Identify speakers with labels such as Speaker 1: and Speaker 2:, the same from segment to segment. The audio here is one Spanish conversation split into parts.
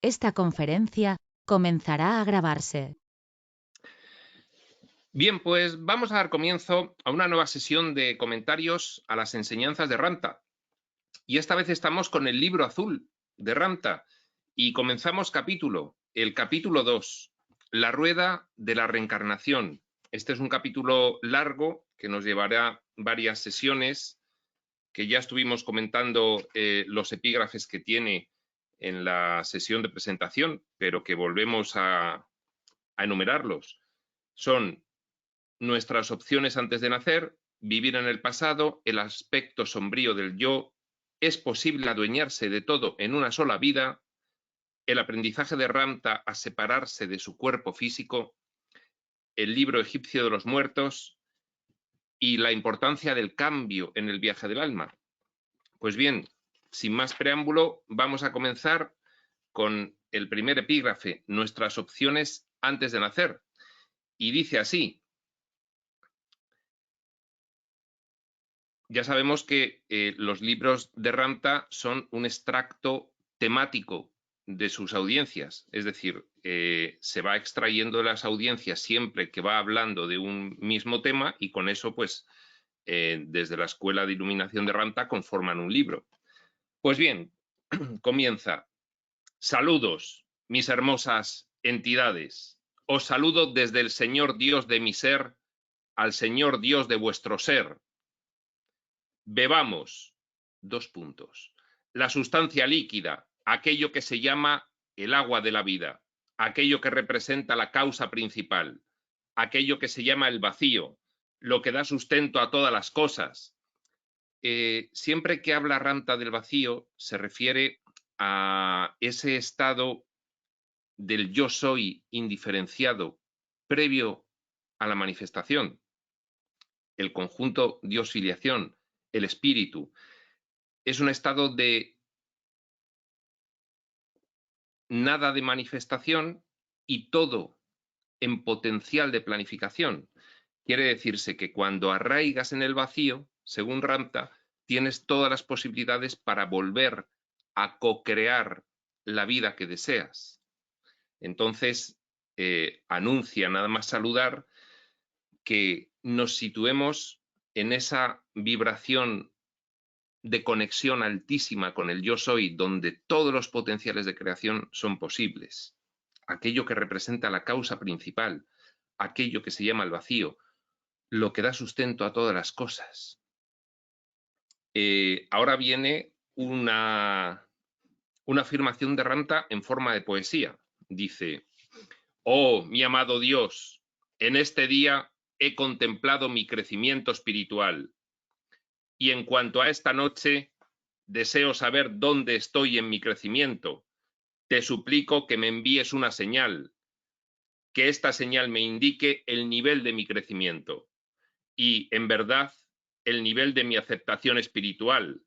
Speaker 1: Esta conferencia comenzará a grabarse.
Speaker 2: Bien, pues vamos a dar comienzo a una nueva sesión de comentarios a las enseñanzas de Ramta. Y esta vez estamos con el libro azul de Ramta y comenzamos el capítulo 2, la rueda de la reencarnación. Este es un capítulo largo que nos llevará varias sesiones, que ya estuvimos comentando los epígrafes que tiene en la sesión de presentación, pero que volvemos a enumerarlos. Son nuestras opciones antes de nacer, vivir en el pasado, el aspecto sombrío del yo, es posible adueñarse de todo en una sola vida, el aprendizaje de Ramta a separarse de su cuerpo físico, el libro egipcio de los muertos y la importancia del cambio en el viaje del alma. Pues bien, sin más preámbulo, vamos a comenzar con el primer epígrafe, nuestras opciones antes de nacer. Y dice así: ya sabemos que los libros de Ramta son un extracto temático de sus audiencias, es decir, se va extrayendo de las audiencias siempre que va hablando de un mismo tema y con eso, pues, desde la Escuela de Iluminación de Ramta conforman un libro. Pues bien, comienza. Saludos, mis hermosas entidades. Os saludo desde el Señor Dios de mi ser al Señor Dios de vuestro ser. Bebamos, la sustancia líquida, aquello que se llama el agua de la vida, aquello que representa la causa principal, aquello que se llama el vacío, lo que da sustento a todas las cosas. Siempre que habla Ramta del vacío, se refiere a ese estado del yo soy indiferenciado previo a la manifestación, el conjunto Dios-filiación, el espíritu. Es un estado de nada de manifestación y todo en potencial de planificación. Quiere decirse que cuando arraigas en el vacío, según Ramta, tienes todas las posibilidades para volver a co-crear la vida que deseas. Entonces, anuncia nada más saludar que nos situemos en esa vibración de conexión altísima con el yo soy, donde todos los potenciales de creación son posibles. Aquello que representa la causa principal, aquello que se llama el vacío, lo que da sustento a todas las cosas. Ahora viene una afirmación de Ramta en forma de poesía. Dice: oh, mi amado Dios, en este día he contemplado mi crecimiento espiritual. Y en cuanto a esta noche, deseo saber dónde estoy en mi crecimiento. Te suplico que me envíes una señal, que esta señal me indique el nivel de mi crecimiento y, en verdad, el nivel de mi aceptación espiritual.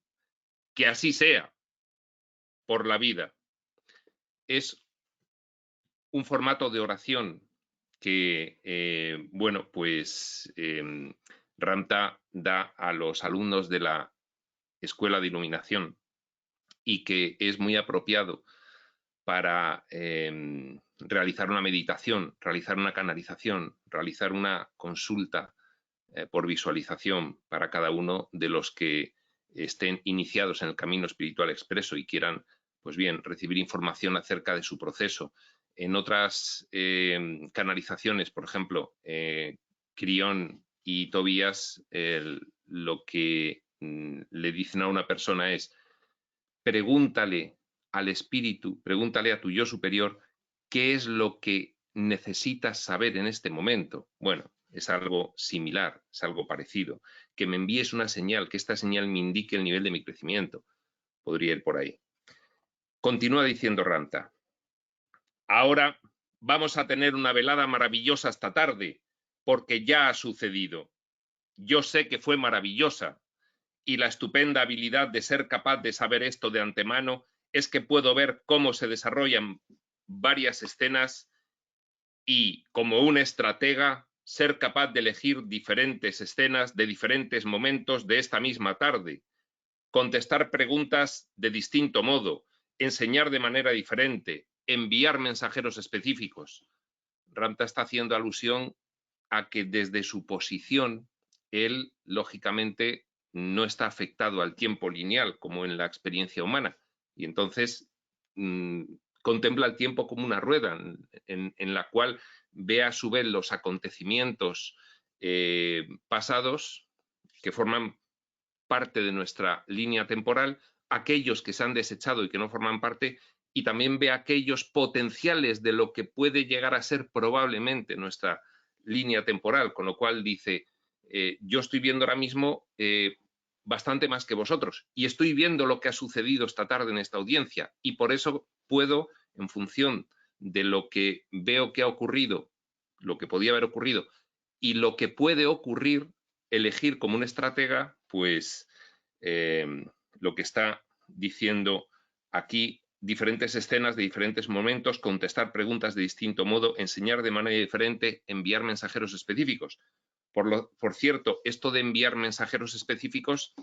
Speaker 2: Que así sea, por la vida. Es un formato de oración que, bueno, pues Ramta da a los alumnos de la Escuela de Iluminación y que es muy apropiado para realizar una meditación, realizar una canalización, realizar una consulta por visualización para cada uno de los que estén iniciados en el camino espiritual expreso y quieran, pues bien, recibir información acerca de su proceso. En otras canalizaciones, por ejemplo, Crión y Tobías, lo que le dicen a una persona es: pregúntale al espíritu, pregúntale a tu yo superior qué es lo que necesitas saber en este momento. Bueno, es algo similar, es algo parecido. Que me envíes una señal, que esta señal me indique el nivel de mi crecimiento. Podría ir por ahí. Continúa diciendo Ramta: ahora vamos a tener una velada maravillosa esta tarde, porque ya ha sucedido. Yo sé que fue maravillosa, y la estupenda habilidad de ser capaz de saber esto de antemano es que puedo ver cómo se desarrollan varias escenas y, como un estratega, ser capaz de elegir diferentes escenas de diferentes momentos de esta misma tarde, contestar preguntas de distinto modo, enseñar de manera diferente, enviar mensajeros específicos. Ramta está haciendo alusión a que desde su posición, él, lógicamente, no está afectado al tiempo lineal como en la experiencia humana. Y entonces contempla el tiempo como una rueda en la cual ve a su vez los acontecimientos pasados que forman parte de nuestra línea temporal, aquellos que se han desechado y que no forman parte, y también ve aquellos potenciales de lo que puede llegar a ser probablemente nuestra línea temporal, con lo cual dice, yo estoy viendo ahora mismo bastante más que vosotros y estoy viendo lo que ha sucedido esta tarde en esta audiencia y por eso puedo, en función de lo que veo que ha ocurrido, lo que podía haber ocurrido y lo que puede ocurrir, elegir como un estratega, pues lo que está diciendo aquí, diferentes escenas de diferentes momentos, contestar preguntas de distinto modo, enseñar de manera diferente, enviar mensajeros específicos. Por cierto, esto de enviar mensajeros específicos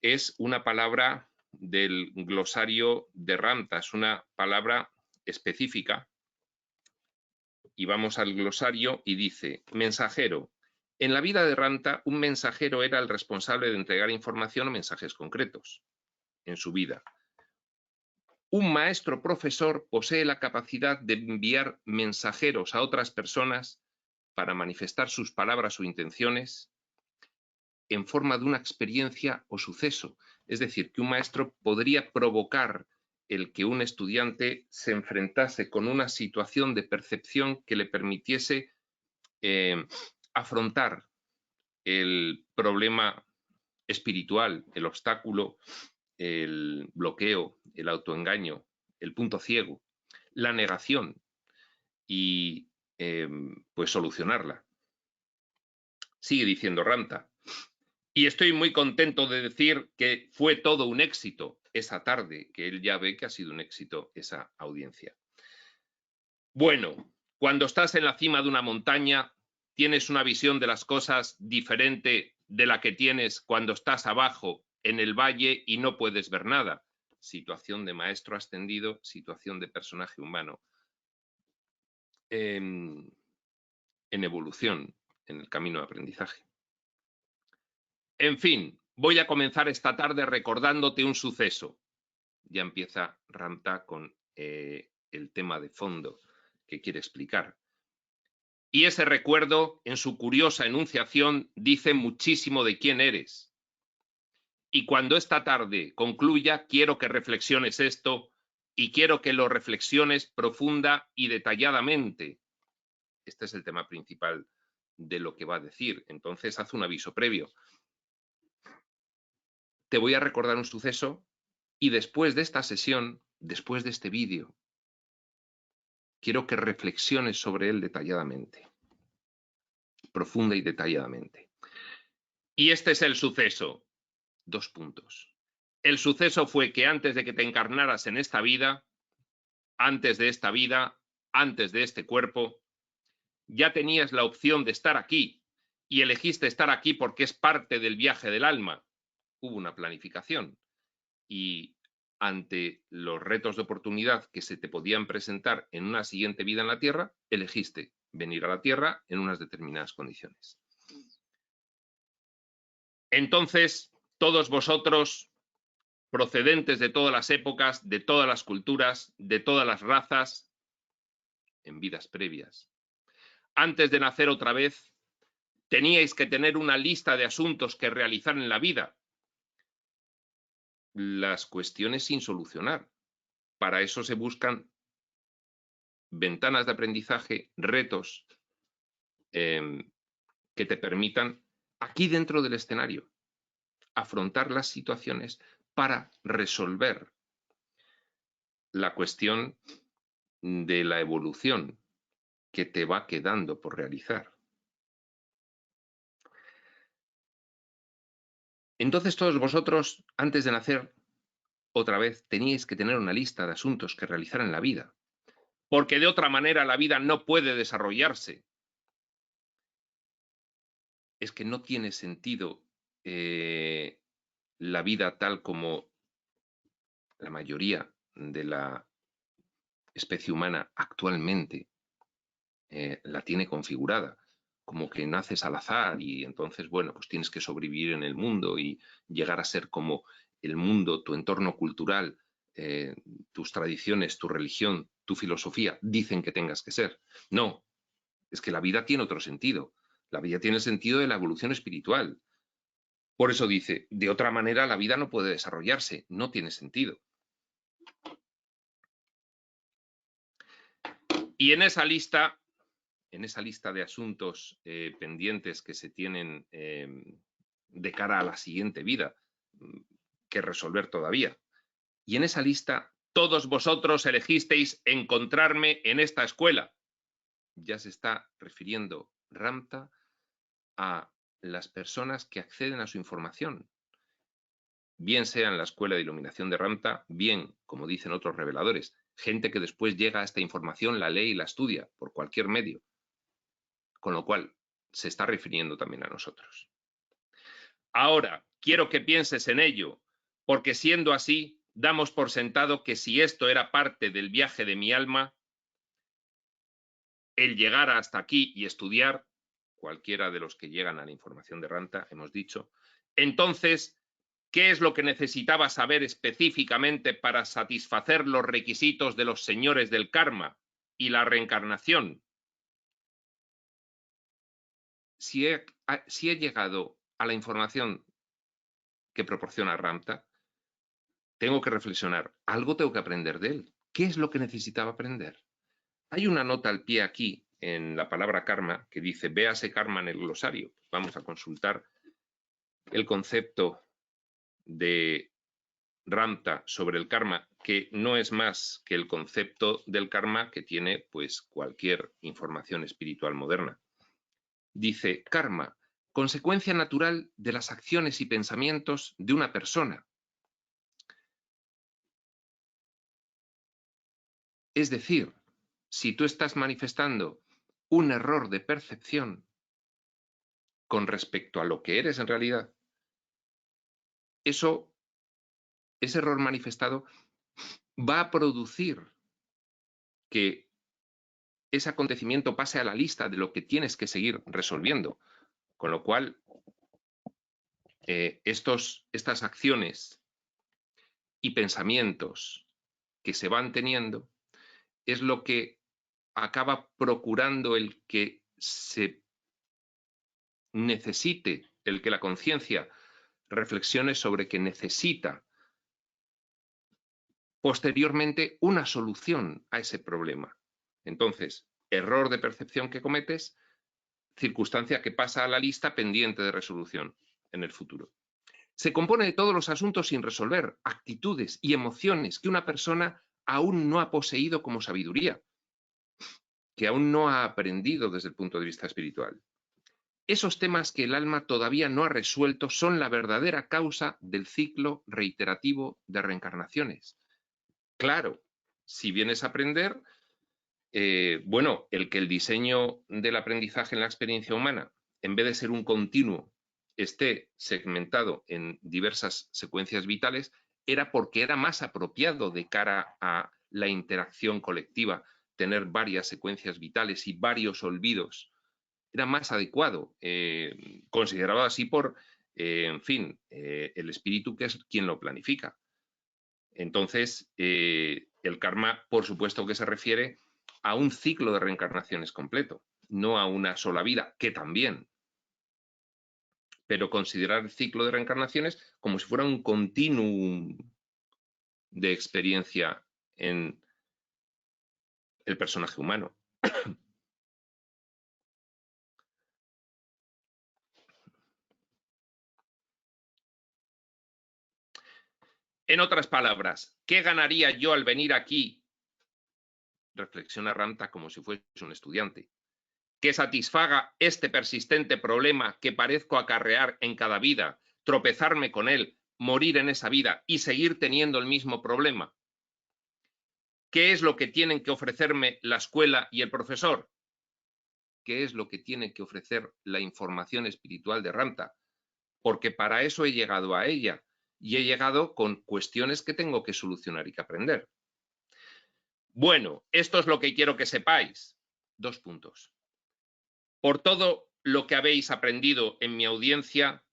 Speaker 2: es una palabra del glosario de Ramta, es una palabra específica. Y vamos al glosario y dice, mensajero. En la vida de Ramta, un mensajero era el responsable de entregar información o mensajes concretos en su vida. Un maestro profesor posee la capacidad de enviar mensajeros a otras personas para manifestar sus palabras o intenciones en forma de una experiencia o suceso. Es decir, que un maestro podría provocar el que un estudiante se enfrentase con una situación de percepción que le permitiese afrontar el problema espiritual, el obstáculo, el bloqueo, el autoengaño, el punto ciego, la negación y pues solucionarla. Sigue diciendo Ramta. Y estoy muy contento de decir que fue todo un éxito esa tarde, que él ya ve que ha sido un éxito esa audiencia. Bueno, cuando estás en la cima de una montaña, tienes una visión de las cosas diferente de la que tienes cuando estás abajo en el valle y no puedes ver nada. Situación de maestro ascendido, situación de personaje humano. En evolución, en el camino de aprendizaje. En fin, voy a comenzar esta tarde recordándote un suceso. Ya empieza Ramta con el tema de fondo que quiere explicar. Y ese recuerdo, en su curiosa enunciación, dice muchísimo de quién eres. Y cuando esta tarde concluya, quiero que reflexiones esto y quiero que lo reflexiones profunda y detalladamente. Este es el tema principal de lo que va a decir. Entonces, haz un aviso previo. Te voy a recordar un suceso y después de esta sesión, después de este vídeo, quiero que reflexiones sobre él detalladamente, profunda y detalladamente. Y este es el suceso. 2 puntos. El suceso fue que antes de que te encarnaras en esta vida, antes de esta vida, antes de este cuerpo, ya tenías la opción de estar aquí y elegiste estar aquí porque es parte del viaje del alma. Hubo una planificación y ante los retos de oportunidad que se te podían presentar en una siguiente vida en la Tierra, elegiste venir a la Tierra en unas determinadas condiciones. Entonces, todos vosotros, procedentes de todas las épocas, de todas las culturas, de todas las razas, en vidas previas, antes de nacer otra vez, teníais que tener una lista de asuntos que realizar en la vida. Las cuestiones sin solucionar. Para eso se buscan ventanas de aprendizaje, retos que te permitan, aquí dentro del escenario, afrontar las situaciones para resolver la cuestión de la evolución que te va quedando por realizar. Entonces todos vosotros, antes de nacer, otra vez, teníais que tener una lista de asuntos que realizar en la vida, porque de otra manera la vida no puede desarrollarse. Es que no tiene sentido la vida tal como la mayoría de la especie humana actualmente la tiene configurada, como que naces al azar y entonces, bueno, pues tienes que sobrevivir en el mundo y llegar a ser como el mundo, tu entorno cultural, tus tradiciones, tu religión, tu filosofía dicen que tengas que ser. No, es que la vida tiene otro sentido. La vida tiene el sentido de la evolución espiritual. Por eso dice, de otra manera la vida no puede desarrollarse, no tiene sentido. Y en esa lista de asuntos pendientes que se tienen de cara a la siguiente vida, que resolver todavía, y en esa lista todos vosotros elegisteis encontrarme en esta escuela. Ya se está refiriendo Ramta a las personas que acceden a su información, bien sea en la escuela de iluminación de Ramta, bien, como dicen otros reveladores, gente que después llega a esta información, la lee y la estudia por cualquier medio, con lo cual se está refiriendo también a nosotros. Ahora, quiero que pienses en ello, porque siendo así, damos por sentado que si esto era parte del viaje de mi alma, el llegar hasta aquí y estudiar, cualquiera de los que llegan a la información de Ramta, hemos dicho, entonces, ¿qué es lo que necesitaba saber específicamente para satisfacer los requisitos de los señores del karma y la reencarnación? Si he llegado a la información que proporciona Ramta, tengo que reflexionar, algo tengo que aprender de él. ¿Qué es lo que necesitaba aprender? Hay una nota al pie aquí en la palabra karma que dice, véase karma en el glosario. Vamos a consultar el concepto de Ramta sobre el karma, que no es más que el concepto del karma que tiene pues cualquier información espiritual moderna. Dice, karma, consecuencia natural de las acciones y pensamientos de una persona. Es decir, si tú estás manifestando un error de percepción con respecto a lo que eres en realidad, ese error manifestado va a producir que ese acontecimiento pase a la lista de lo que tienes que seguir resolviendo. Con lo cual, estas acciones y pensamientos que se van teniendo es lo que acaba procurando el que se necesite, el que la conciencia reflexione sobre que necesita posteriormente una solución a ese problema. Entonces, error de percepción que cometes, circunstancia que pasa a la lista pendiente de resolución en el futuro. Se compone de todos los asuntos sin resolver, actitudes y emociones que una persona aún no ha poseído como sabiduría, que aún no ha aprendido desde el punto de vista espiritual. Esos temas que el alma todavía no ha resuelto son la verdadera causa del ciclo reiterativo de reencarnaciones. Claro, si vienes a aprender, bueno, el que el diseño del aprendizaje en la experiencia humana, en vez de ser un continuo, esté segmentado en diversas secuencias vitales, era porque era más apropiado de cara a la interacción colectiva, tener varias secuencias vitales y varios olvidos. Era más adecuado, considerado así por, en fin, el espíritu que es quien lo planifica. Entonces, el karma, por supuesto que se refiere a un ciclo de reencarnaciones completo, no a una sola vida, que también. Pero considerar el ciclo de reencarnaciones como si fuera un continuum de experiencia en el personaje humano. En otras palabras, ¿qué ganaría yo al venir aquí? Reflexiona Ramta como si fuese un estudiante. Que satisfaga este persistente problema que parezco acarrear en cada vida, tropezarme con él, morir en esa vida y seguir teniendo el mismo problema. ¿Qué es lo que tienen que ofrecerme la escuela y el profesor? ¿Qué es lo que tiene que ofrecer la información espiritual de Ramta? Porque para eso he llegado a ella y he llegado con cuestiones que tengo que solucionar y que aprender. Bueno, esto es lo que quiero que sepáis. 2 puntos. Por todo lo que habéis aprendido en mi audiencia,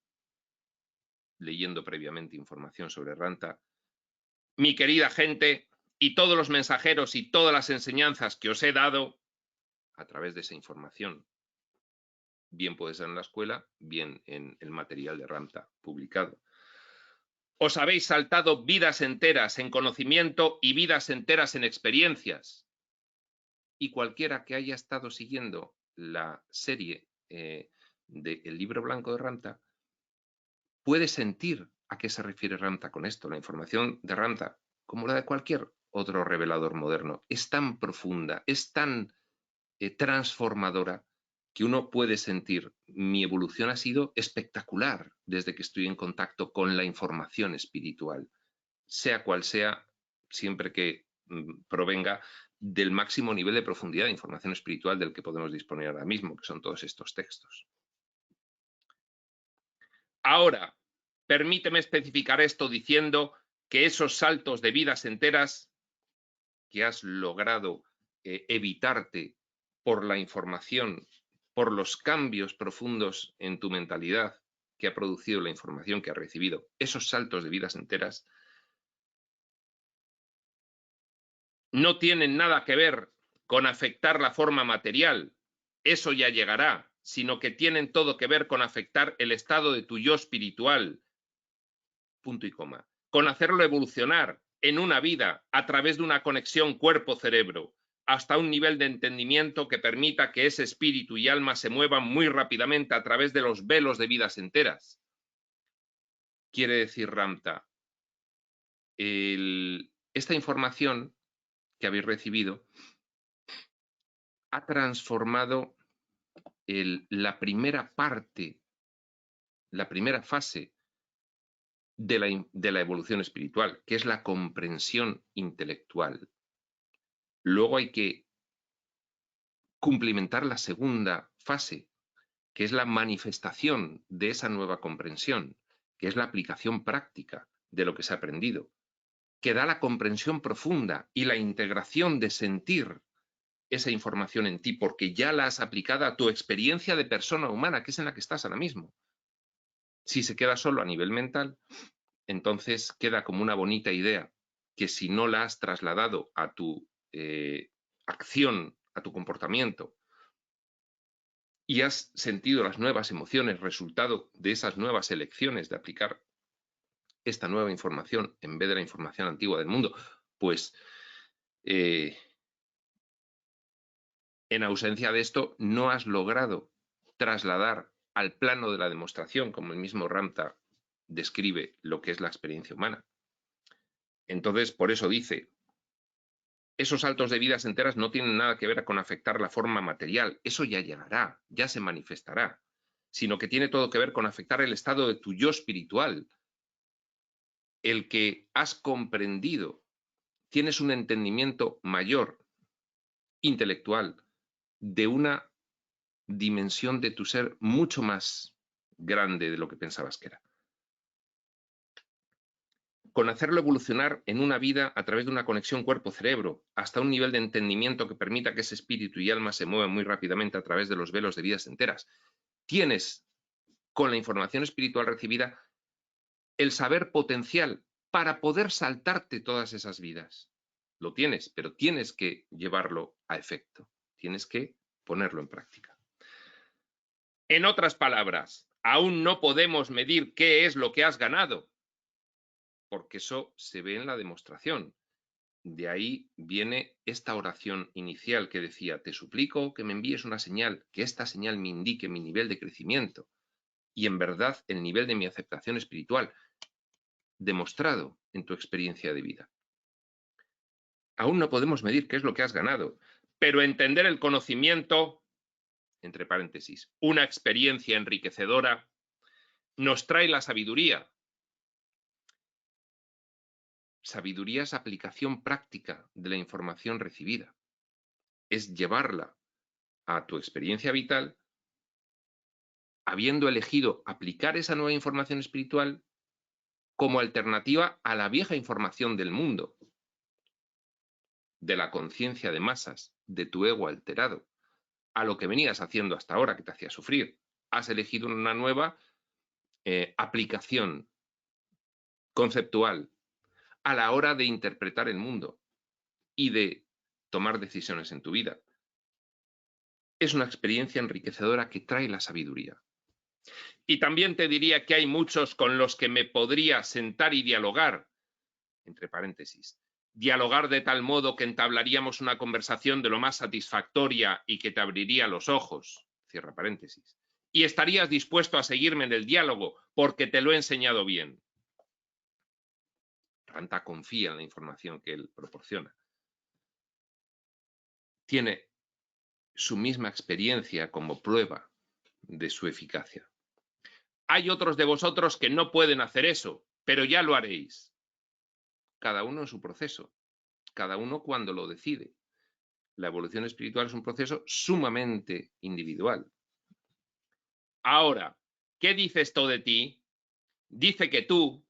Speaker 2: leyendo previamente información sobre Ranta, mi querida gente, y todos los mensajeros y todas las enseñanzas que os he dado a través de esa información, bien puede ser en la escuela, bien en el material de Ranta publicado. Os habéis saltado vidas enteras en conocimiento y vidas enteras en experiencias. Y cualquiera que haya estado siguiendo la serie del libro blanco de Ranta puede sentir a qué se refiere Ranta con esto. La información de Ranta, como la de cualquier otro revelador moderno, es tan profunda, es tan transformadora, que uno puede sentir, mi evolución ha sido espectacular desde que estoy en contacto con la información espiritual, sea cual sea, siempre que provenga del máximo nivel de profundidad de información espiritual del que podemos disponer ahora mismo, que son todos estos textos. Ahora, permíteme especificar esto diciendo que esos saltos de vidas enteras que has logrado evitarte por la información, por los cambios profundos en tu mentalidad que ha producido la información que has recibido, esos saltos de vidas enteras, no tienen nada que ver con afectar la forma material, eso ya llegará, sino que tienen todo que ver con afectar el estado de tu yo espiritual, punto y coma, con hacerlo evolucionar en una vida a través de una conexión cuerpo-cerebro, hasta un nivel de entendimiento que permita que ese espíritu y alma se muevan muy rápidamente a través de los velos de vidas enteras. Quiere decir, Ramta, esta información que habéis recibido ha transformado la primera parte, la primera fase de la evolución espiritual, que es la comprensión intelectual. Luego hay que cumplimentar la segunda fase, que es la manifestación de esa nueva comprensión, que es la aplicación práctica de lo que se ha aprendido, que da la comprensión profunda y la integración de sentir esa información en ti, porque ya la has aplicado a tu experiencia de persona humana, que es en la que estás ahora mismo. Si se queda solo a nivel mental, entonces queda como una bonita idea, que si no la has trasladado a tu acción, a tu comportamiento, y has sentido las nuevas emociones, resultado de esas nuevas elecciones de aplicar esta nueva información en vez de la información antigua del mundo, pues en ausencia de esto no has logrado trasladar al plano de la demostración, como el mismo Ramta describe lo que es la experiencia humana. Entonces, por eso dice, esos saltos de vidas enteras no tienen nada que ver con afectar la forma material, eso ya llegará, ya se manifestará, sino que tiene todo que ver con afectar el estado de tu yo espiritual, el que has comprendido, tienes un entendimiento mayor, intelectual, de una dimensión de tu ser mucho más grande de lo que pensabas que era. Con hacerlo evolucionar en una vida a través de una conexión cuerpo-cerebro, hasta un nivel de entendimiento que permita que ese espíritu y alma se muevan muy rápidamente a través de los velos de vidas enteras. Tienes, con la información espiritual recibida, el saber potencial para poder saltarte todas esas vidas. Lo tienes, pero tienes que llevarlo a efecto. Tienes que ponerlo en práctica. En otras palabras, aún no podemos medir qué es lo que has ganado, porque eso se ve en la demostración. De ahí viene esta oración inicial que decía, te suplico que me envíes una señal, que esta señal me indique mi nivel de crecimiento y en verdad el nivel de mi aceptación espiritual, demostrado en tu experiencia de vida. Aún no podemos medir qué es lo que has ganado, pero entender el conocimiento, entre paréntesis, una experiencia enriquecedora, nos trae la sabiduría. Sabiduría es aplicación práctica de la información recibida. Es llevarla a tu experiencia vital, habiendo elegido aplicar esa nueva información espiritual como alternativa a la vieja información del mundo. de la conciencia de masas, de tu ego alterado, a lo que venías haciendo hasta ahora que te hacía sufrir. Has elegido una nueva aplicación conceptual a la hora de interpretar el mundo y de tomar decisiones en tu vida. Es una experiencia enriquecedora que trae la sabiduría. Y también te diría que hay muchos con los que me podría sentar y dialogar, entre paréntesis, dialogar de tal modo que entablaríamos una conversación de lo más satisfactoria y que te abriría los ojos, cierra paréntesis, y estarías dispuesto a seguirme en el diálogo porque te lo he enseñado bien. Ranta confía en la información que él proporciona. Tiene su misma experiencia como prueba de su eficacia. Hay otros de vosotros que no pueden hacer eso, pero ya lo haréis. Cada uno en su proceso, cada uno cuando lo decide. La evolución espiritual es un proceso sumamente individual. Ahora, ¿qué dice esto de ti? Dice que tú,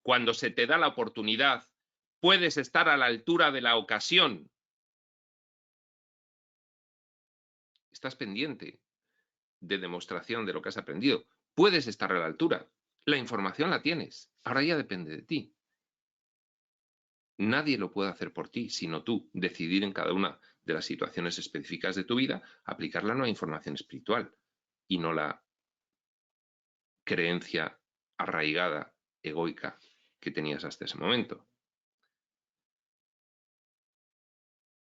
Speaker 2: cuando se te da la oportunidad, puedes estar a la altura de la ocasión. Estás pendiente de demostración de lo que has aprendido. Puedes estar a la altura. La información la tienes. Ahora ya depende de ti. Nadie lo puede hacer por ti, sino tú, decidir en cada una de las situaciones específicas de tu vida, aplicar la nueva información espiritual y no la creencia arraigada, egoica, que tenías hasta ese momento.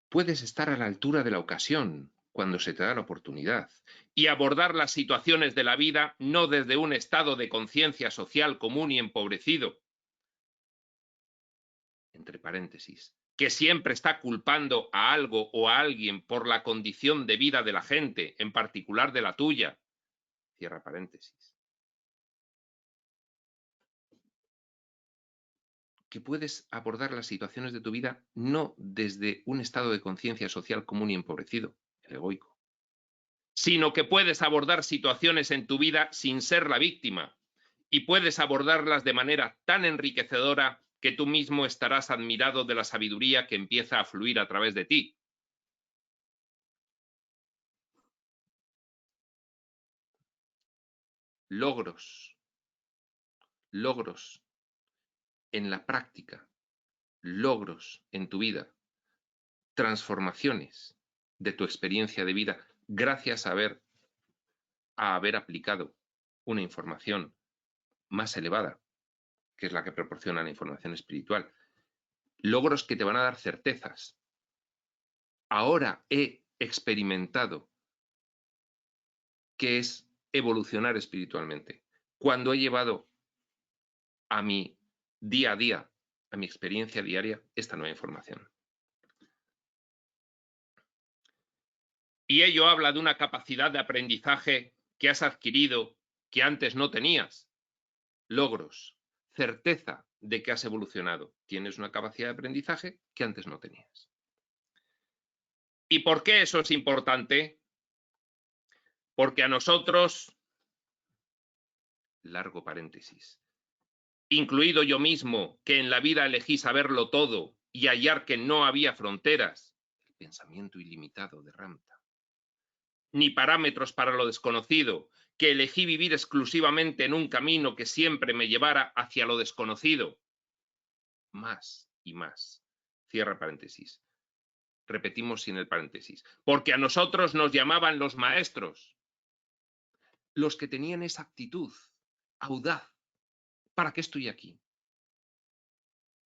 Speaker 2: Puedes estar a la altura de la ocasión cuando se te da la oportunidad y abordar las situaciones de la vida no desde un estado de conciencia social común y empobrecido, entre paréntesis, que siempre está culpando a algo o a alguien por la condición de vida de la gente, en particular de la tuya, cierra paréntesis. Que puedes abordar las situaciones de tu vida no desde un estado de conciencia social común y empobrecido, el egoico, sino que puedes abordar situaciones en tu vida sin ser la víctima y puedes abordarlas de manera tan enriquecedora que tú mismo estarás admirado de la sabiduría que empieza a fluir a través de ti. Logros en la práctica, logros en tu vida, transformaciones de tu experiencia de vida gracias a haber aplicado una información más elevada, que es la que proporciona la información espiritual. Logros que te van a dar certezas. Ahora he experimentado qué es evolucionar espiritualmente. Cuando he llevado a mi día a día, a mi experiencia diaria, esta nueva información. Y ello habla de una capacidad de aprendizaje que has adquirido que antes no tenías. Logros, certeza de que has evolucionado. Tienes una capacidad de aprendizaje que antes no tenías. ¿Y por qué eso es importante? Porque a nosotros, largo paréntesis, incluido yo mismo, que en la vida elegí saberlo todo y hallar que no había fronteras, el pensamiento ilimitado de Ramtha, ni parámetros para lo desconocido, que elegí vivir exclusivamente en un camino que siempre me llevara hacia lo desconocido. Más y más. Cierra paréntesis. Repetimos sin el paréntesis. Porque a nosotros nos llamaban los maestros, los que tenían esa actitud, audaz. ¿Para qué estoy aquí?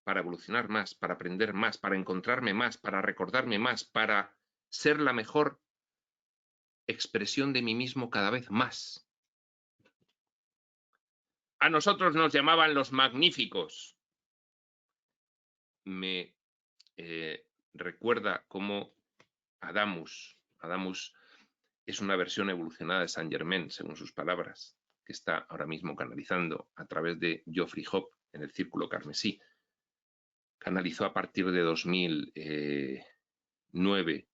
Speaker 2: Para evolucionar más, para aprender más, para encontrarme más, para recordarme más, para ser la mejor expresión de mí mismo cada vez más. A nosotros nos llamaban los magníficos. Me recuerda cómo Adamus es una versión evolucionada de Saint Germain, según sus palabras, que está ahora mismo canalizando a través de Geoffrey Hope en el Círculo Carmesí. Canalizó a partir de 2009,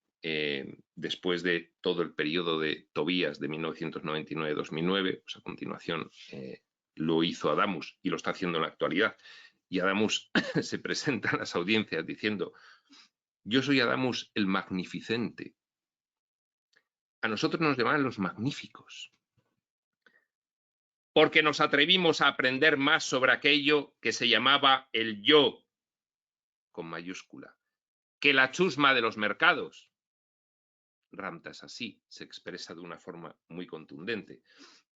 Speaker 2: después de todo el periodo de Tobías de 1999-2009, pues a continuación lo hizo Adamus y lo está haciendo en la actualidad. Y Adamus se presenta en las audiencias diciendo: Yo soy Adamus el Magnificente. A nosotros nos llaman los magníficos, porque nos atrevimos a aprender más sobre aquello que se llamaba el yo, con mayúscula, que la chusma de los mercados. Ramta es así, se expresa de una forma muy contundente.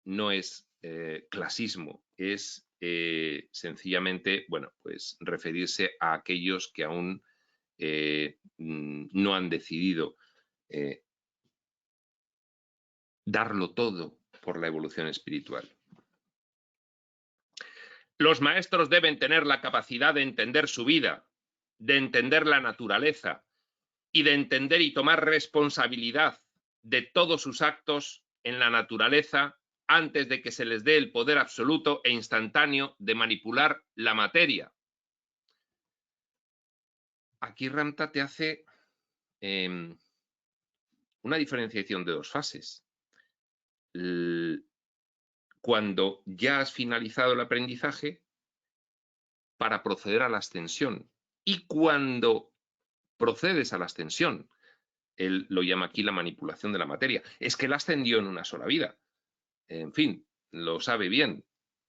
Speaker 2: No es clasismo, es sencillamente, bueno, pues referirse a aquellos que aún no han decidido darlo todo por la evolución espiritual. Los maestros deben tener la capacidad de entender su vida, de entender la naturaleza y de entender y tomar responsabilidad de todos sus actos en la naturaleza antes de que se les dé el poder absoluto e instantáneo de manipular la materia. Aquí Ramta te hace una diferenciación de dos fases. Cuando ya has finalizado el aprendizaje, para proceder a la ascensión. Y cuando procedes a la ascensión, él lo llama aquí la manipulación de la materia, es que él ascendió en una sola vida. En fin, lo sabe bien.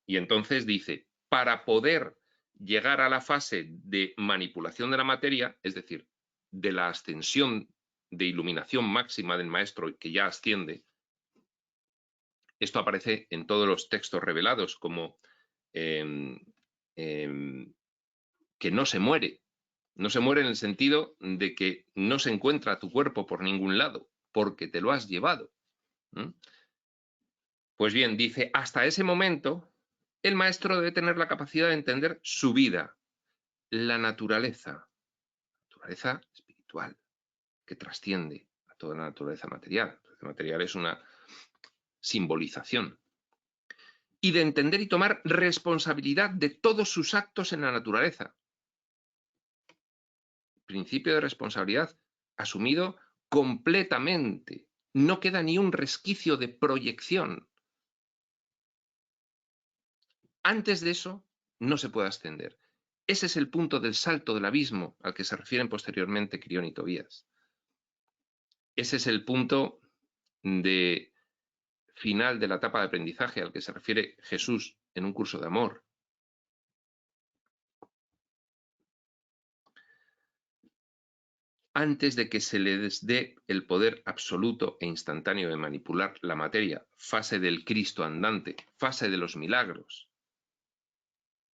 Speaker 2: Y entonces dice, para poder llegar a la fase de manipulación de la materia, es decir, de la ascensión de iluminación máxima del maestro que ya asciende, esto aparece en todos los textos revelados como que no se muere. No se muere en el sentido de que no se encuentra tu cuerpo por ningún lado, porque te lo has llevado. Pues bien, dice, hasta ese momento, el maestro debe tener la capacidad de entender su vida, la naturaleza espiritual, que trasciende a toda la naturaleza material. La naturaleza material es una simbolización. Y de entender y tomar responsabilidad de todos sus actos en la naturaleza. Principio de responsabilidad asumido completamente. No queda ni un resquicio de proyección. Antes de eso, no se puede ascender. Ese es el punto del salto del abismo al que se refieren posteriormente Crión y Tobías. Ese es el punto de final de la etapa de aprendizaje al que se refiere Jesús en un curso de amor. Antes de que se les dé el poder absoluto e instantáneo de manipular la materia, fase del Cristo andante, fase de los milagros.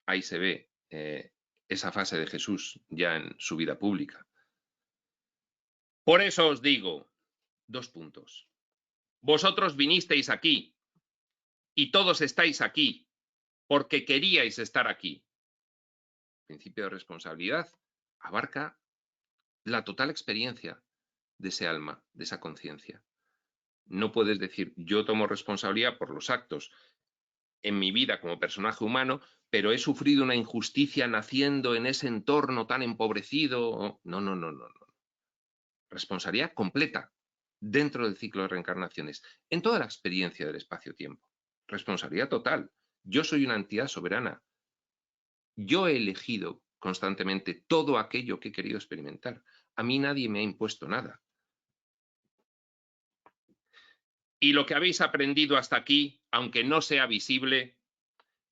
Speaker 2: Ahí se ve esa fase de Jesús ya en su vida pública. Por eso os digo, 2 puntos. Vosotros vinisteis aquí y todos estáis aquí porque queríais estar aquí. El principio de responsabilidad abarca la total experiencia de ese alma, de esa conciencia. No puedes decir, yo tomo responsabilidad por los actos en mi vida como personaje humano, pero he sufrido una injusticia naciendo en ese entorno tan empobrecido. No. Responsabilidad completa dentro del ciclo de reencarnaciones, en toda la experiencia del espacio-tiempo. Responsabilidad total. Yo soy una entidad soberana. Yo he elegido constantemente todo aquello que he querido experimentar. A mí nadie me ha impuesto nada. Y lo que habéis aprendido hasta aquí, aunque no sea visible,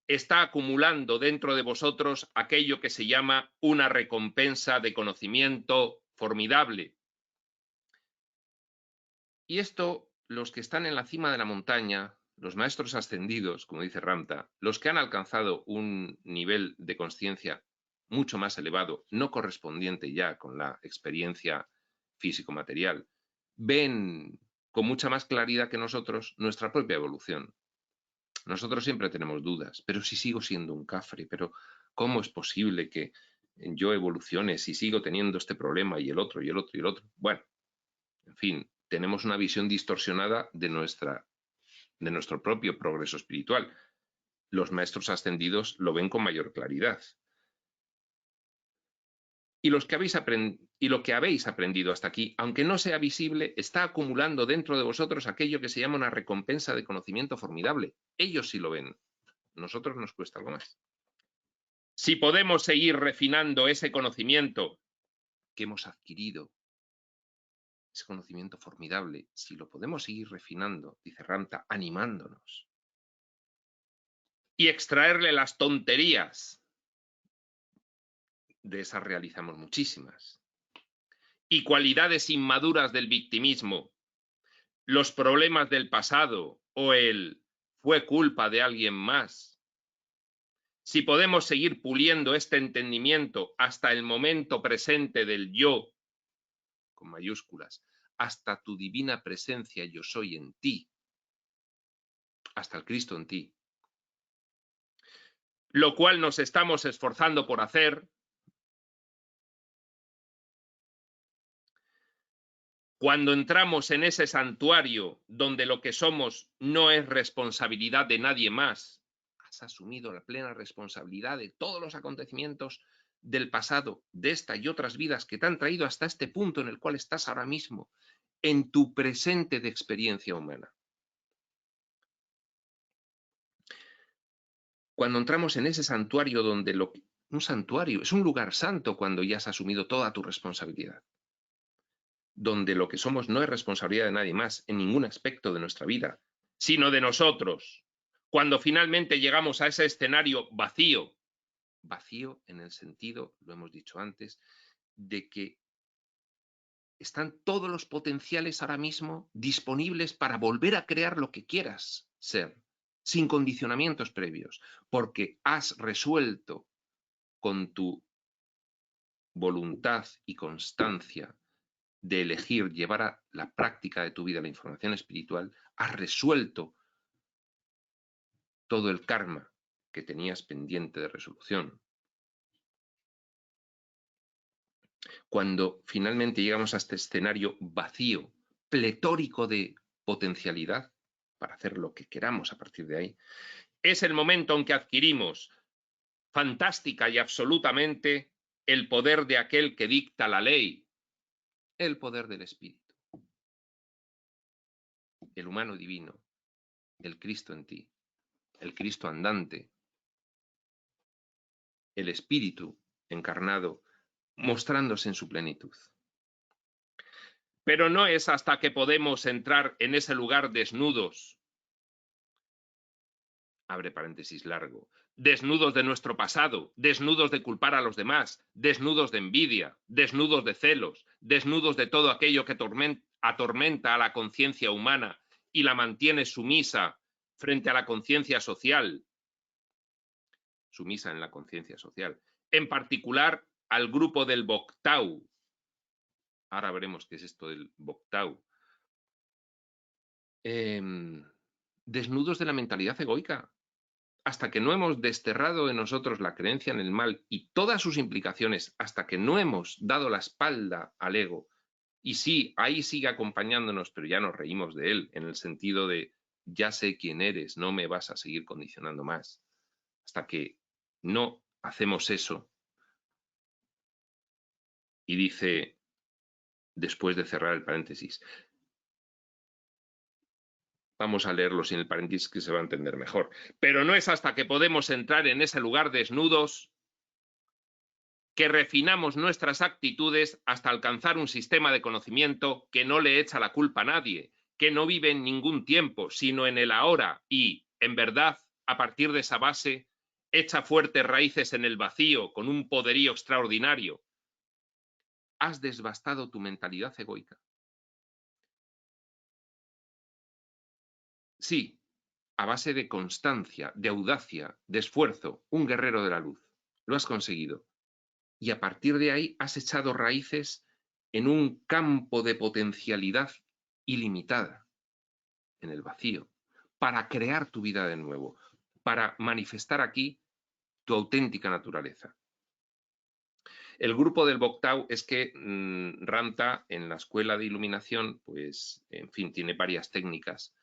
Speaker 2: está acumulando dentro de vosotros aquello que se llama una recompensa de conocimiento formidable. Y esto, los que están en la cima de la montaña, los maestros ascendidos, como dice Ramta, los que han alcanzado un nivel de conciencia mucho más elevado, no correspondiente ya con la experiencia físico-material, ven con mucha más claridad que nosotros nuestra propia evolución. Nosotros siempre tenemos dudas, pero si sigo siendo un cafre, pero ¿cómo es posible que yo evolucione si sigo teniendo este problema y el otro y el otro y el otro? Bueno, en fin, tenemos una visión distorsionada de nuestro propio progreso espiritual. Los maestros ascendidos lo ven con mayor claridad. Y lo que habéis aprendido hasta aquí, aunque no sea visible, está acumulando dentro de vosotros aquello que se llama una recompensa de conocimiento formidable. Ellos sí lo ven. Nosotros nos cuesta algo más. Si podemos seguir refinando ese conocimiento que hemos adquirido, ese conocimiento formidable, si lo podemos seguir refinando, dice Ramta, animándonos, y extraerle las tonterías, de esas realizamos muchísimas, y cualidades inmaduras del victimismo, los problemas del pasado o el fue culpa de alguien más. Si podemos seguir puliendo este entendimiento hasta el momento presente del yo, con mayúsculas, hasta tu divina presencia yo soy en ti, hasta el Cristo en ti, lo cual nos estamos esforzando por hacer, cuando entramos en ese santuario donde lo que somos no es responsabilidad de nadie más, has asumido la plena responsabilidad de todos los acontecimientos del pasado, de esta y otras vidas que te han traído hasta este punto en el cual estás ahora mismo, en tu presente de experiencia humana. Cuando entramos en ese santuario donde un santuario es un lugar santo cuando ya has asumido toda tu responsabilidad, donde lo que somos no es responsabilidad de nadie más en ningún aspecto de nuestra vida, sino de nosotros. Cuando finalmente llegamos a ese escenario vacío, vacío en el sentido, lo hemos dicho antes, de que están todos los potenciales ahora mismo disponibles para volver a crear lo que quieras ser, sin condicionamientos previos, porque has resuelto con tu voluntad y constancia de elegir llevar a la práctica de tu vida la información espiritual, has resuelto todo el karma que tenías pendiente de resolución. Cuando finalmente llegamos a este escenario vacío, pletórico de potencialidad para hacer lo que queramos a partir de ahí, es el momento en que adquirimos fantástica y absolutamente el poder de aquel que dicta la ley, el poder del espíritu, el humano divino, el Cristo en ti, el Cristo andante, el espíritu encarnado, mostrándose en su plenitud. Pero no es hasta que podemos entrar en ese lugar desnudos, abre paréntesis largo, desnudos de nuestro pasado, desnudos de culpar a los demás, desnudos de envidia, desnudos de celos, desnudos de todo aquello que atormenta a la conciencia humana y la mantiene sumisa frente a la conciencia social, sumisa en la conciencia social, en particular al grupo del Boctau. Ahora veremos qué es esto del Boctau. Desnudos de la mentalidad egoica, hasta que no hemos desterrado en nosotros la creencia en el mal y todas sus implicaciones, hasta que no hemos dado la espalda al ego, y sí, ahí sigue acompañándonos, pero ya nos reímos de él, en el sentido de, ya sé quién eres, no me vas a seguir condicionando más. Hasta que no hacemos eso, y dice, después de cerrar el paréntesis, vamos a leerlo sin el paréntesis que se va a entender mejor, pero no es hasta que podemos entrar en ese lugar desnudos que refinamos nuestras actitudes hasta alcanzar un sistema de conocimiento que no le echa la culpa a nadie, que no vive en ningún tiempo, sino en el ahora y, en verdad, a partir de esa base, echa fuertes raíces en el vacío con un poderío extraordinario. Has desbastado tu mentalidad egoica. Sí, a base de constancia, de audacia, de esfuerzo, un guerrero de la luz. Lo has conseguido. Y a partir de ahí has echado raíces en un campo de potencialidad ilimitada, en el vacío, para crear tu vida de nuevo, para manifestar aquí tu auténtica naturaleza. El grupo del Boctau es que Ramta, en la escuela de iluminación, pues, en fin, tiene varias técnicas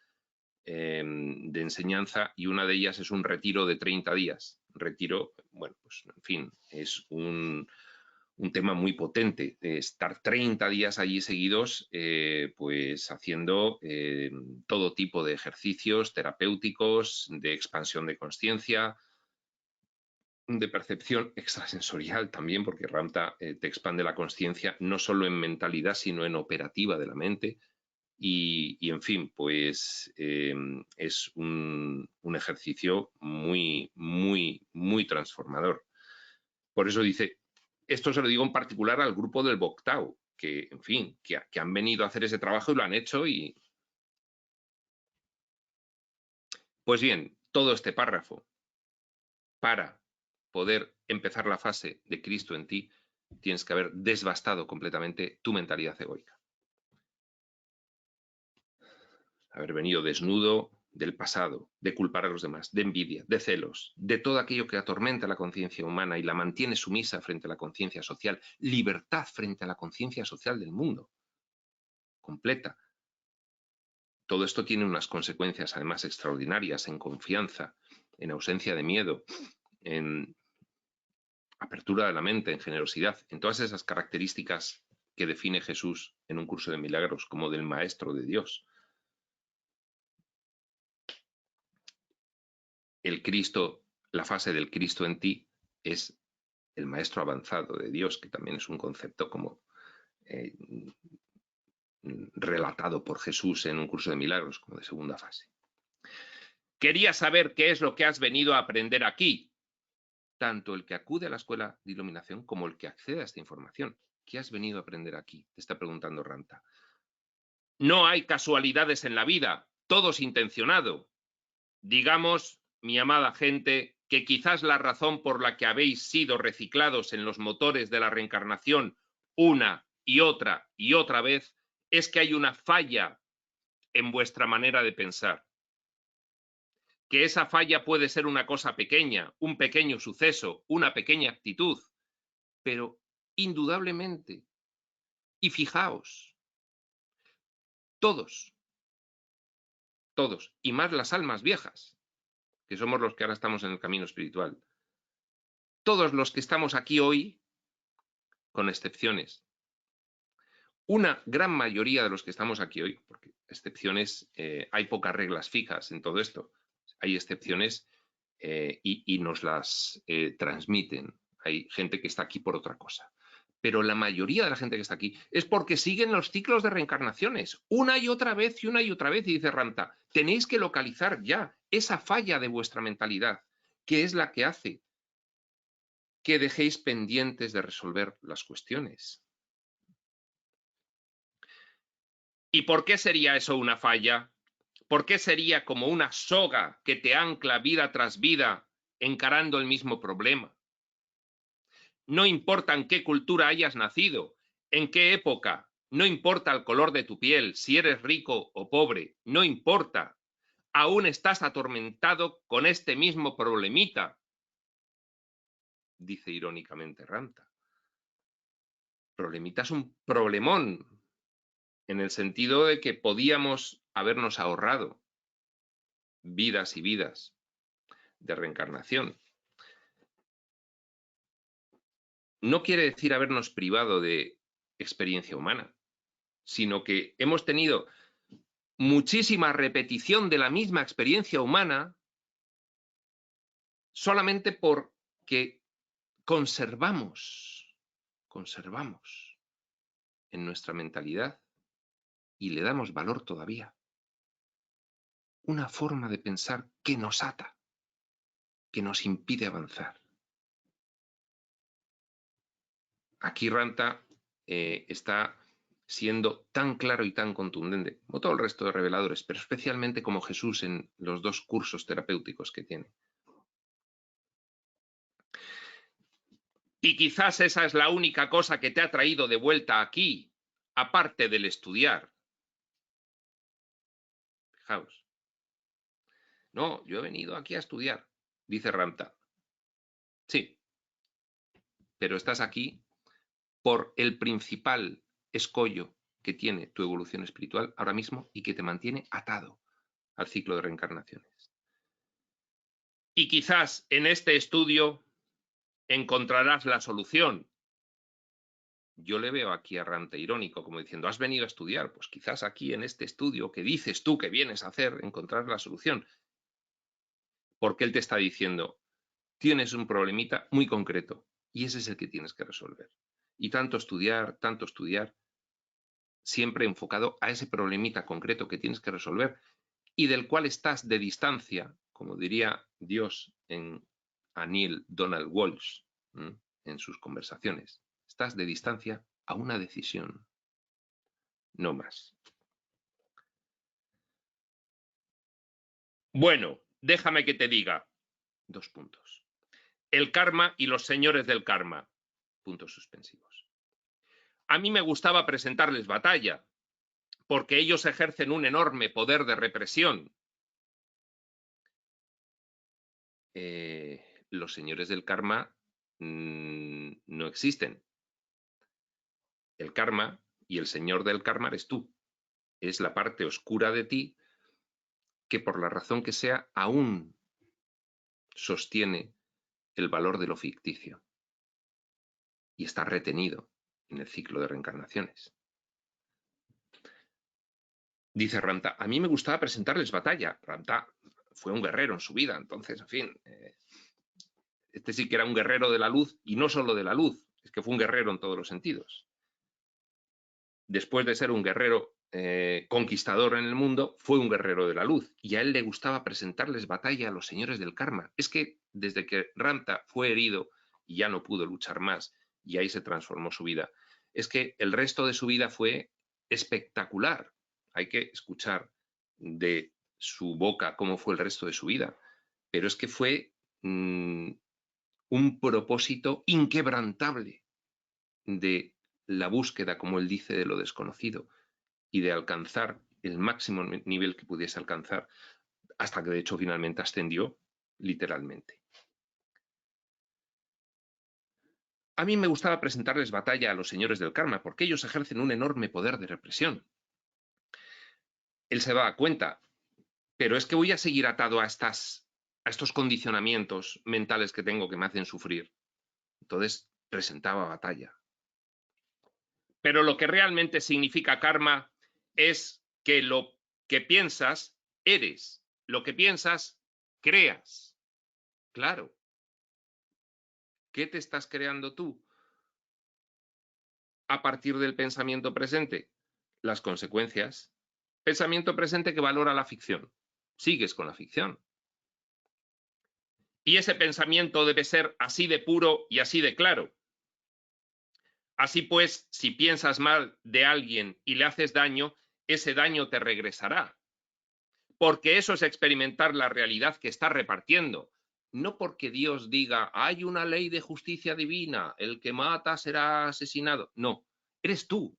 Speaker 2: de enseñanza y una de ellas es un retiro de 30 días. Retiro, bueno, pues, en fin, es un tema muy potente, estar 30 días allí seguidos, pues haciendo todo tipo de ejercicios terapéuticos, de expansión de conciencia, de percepción extrasensorial también, porque Ramta te expande la consciencia no solo en mentalidad, sino en operativa de la mente. Y en fin, pues es un ejercicio muy, muy, muy transformador. Por eso dice, esto se lo digo en particular al grupo del Boctau, que, en fin, que han venido a hacer ese trabajo y lo han hecho. Y pues bien, todo este párrafo, para poder empezar la fase de Cristo en ti, tienes que haber desbastado completamente tu mentalidad egoica. Haber venido desnudo del pasado, de culpar a los demás, de envidia, de celos, de todo aquello que atormenta la conciencia humana y la mantiene sumisa frente a la conciencia social, libertad frente a la conciencia social del mundo, completa. Todo esto tiene unas consecuencias además extraordinarias en confianza, en ausencia de miedo, en apertura de la mente, en generosidad, en todas esas características que define Jesús en un curso de milagros como del Maestro de Dios. El Cristo, la fase del Cristo en ti es el Maestro avanzado de Dios, que también es un concepto como relatado por Jesús en un curso de milagros, como de segunda fase. Quería saber qué es lo que has venido a aprender aquí, tanto el que acude a la escuela de iluminación como el que accede a esta información. ¿Qué has venido a aprender aquí? Te está preguntando Ramta. No hay casualidades en la vida, todo es intencionado. Digamos, mi amada gente, que quizás la razón por la que habéis sido reciclados en los motores de la reencarnación una y otra vez es que hay una falla en vuestra manera de pensar. Que esa falla puede ser una cosa pequeña, un pequeño suceso, una pequeña actitud, pero indudablemente, y fijaos, todos, y más las almas viejas, que somos los que ahora estamos en el camino espiritual, todos los que estamos aquí hoy, con excepciones, una gran mayoría de los que estamos aquí hoy, porque excepciones, hay pocas reglas fijas en todo esto, hay excepciones y nos las transmiten. Hay gente que está aquí por otra cosa. Pero la mayoría de la gente que está aquí es porque siguen los ciclos de reencarnaciones, una y otra vez, y dice Ramta, tenéis que localizar ya esa falla de vuestra mentalidad, que es la que hace que dejéis pendientes de resolver las cuestiones. ¿Y por qué sería eso una falla? ¿Por qué sería como una soga que te ancla vida tras vida encarando el mismo problema? No importa en qué cultura hayas nacido, en qué época, no importa el color de tu piel, si eres rico o pobre, no importa. Aún estás atormentado con este mismo problemita, dice irónicamente Ramta. Problemita es un problemón, en el sentido de que podíamos habernos ahorrado vidas y vidas de reencarnación. No quiere decir habernos privado de experiencia humana, sino que hemos tenido muchísima repetición de la misma experiencia humana solamente porque conservamos en nuestra mentalidad y le damos valor todavía una forma de pensar que nos ata, que nos impide avanzar. Aquí Ramta está siendo tan claro y tan contundente, como todo el resto de reveladores, pero especialmente como Jesús en los dos cursos terapéuticos que tiene. Y quizás esa es la única cosa que te ha traído de vuelta aquí, aparte del estudiar. Fijaos. No, yo he venido aquí a estudiar, dice Ramta. Sí, pero estás aquí por el principal escollo que tiene tu evolución espiritual ahora mismo y que te mantiene atado al ciclo de reencarnaciones. Y quizás en este estudio encontrarás la solución. Yo le veo aquí a Ramta irónico, como diciendo, ¿has venido a estudiar? Pues quizás aquí en este estudio que dices tú que vienes a hacer, encontrar la solución. Porque él te está diciendo, tienes un problemita muy concreto y ese es el que tienes que resolver. Y tanto estudiar, siempre enfocado a ese problemita concreto que tienes que resolver y del cual estás de distancia, como diría Dios a Neil Donald Walsh en sus conversaciones. Estás de distancia a una decisión, no más. Bueno, déjame que te diga 2 puntos. El karma y los señores del karma, puntos suspensivos. A mí me gustaba presentarles batalla, porque ellos ejercen un enorme poder de represión. Los señores del karma no existen. El karma y el señor del karma eres tú. Es la parte oscura de ti que por la razón que sea aún sostiene el valor de lo ficticio y está retenido en el ciclo de reencarnaciones. Dice Ramtha, a mí me gustaba presentarles batalla. Ramtha fue un guerrero en su vida, entonces, en fin, este sí que era un guerrero de la luz y no solo de la luz, es que fue un guerrero en todos los sentidos. Después de ser un guerrero conquistador en el mundo, fue un guerrero de la luz y a él le gustaba presentarles batalla a los señores del karma. Es que desde que Ramtha fue herido y ya no pudo luchar más y ahí se transformó su vida, es que el resto de su vida fue espectacular. Hay que escuchar de su boca cómo fue el resto de su vida, pero es que fue un propósito inquebrantable de la búsqueda, como él dice, de lo desconocido y de alcanzar el máximo nivel que pudiese alcanzar, hasta que de hecho finalmente ascendió literalmente. A mí me gustaba presentarles batalla a los señores del karma, porque ellos ejercen un enorme poder de represión. Él se da cuenta, pero es que voy a seguir atado a estos condicionamientos mentales que tengo que me hacen sufrir. Entonces presentaba batalla. Pero lo que realmente significa karma es que lo que piensas, eres. Lo que piensas, creas. Claro. ¿Qué te estás creando tú a partir del pensamiento presente? Las consecuencias. Pensamiento presente que valora la ficción. Sigues con la ficción. Y ese pensamiento debe ser así de puro y así de claro. Así pues, si piensas mal de alguien y le haces daño, ese daño te regresará. Porque eso es experimentar la realidad que está repartiendo. No porque Dios diga, hay una ley de justicia divina, el que mata será asesinado. No, eres tú.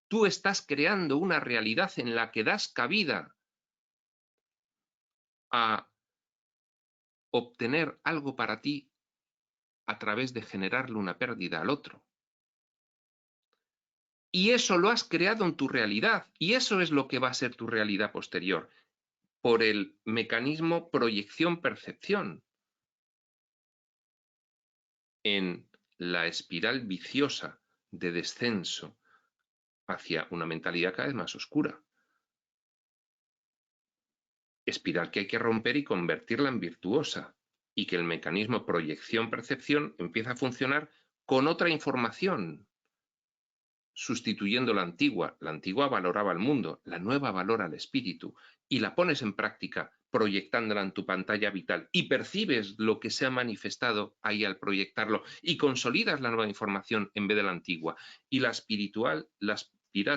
Speaker 2: Tú estás creando una realidad en la que das cabida a obtener algo para ti a través de generarle una pérdida al otro. Y eso lo has creado en tu realidad, y eso es lo que va a ser tu realidad posterior, por el mecanismo proyección-percepción en la espiral viciosa de descenso hacia una mentalidad cada vez más oscura. Espiral que hay que romper y convertirla en virtuosa, y que el mecanismo proyección-percepción empieza a funcionar con otra información, sustituyendo la antigua. La antigua valoraba el mundo, la nueva valora el espíritu, y la pones en práctica proyectándola en tu pantalla vital y percibes lo que se ha manifestado ahí al proyectarlo y consolidas la nueva información en vez de la antigua. Y la espiral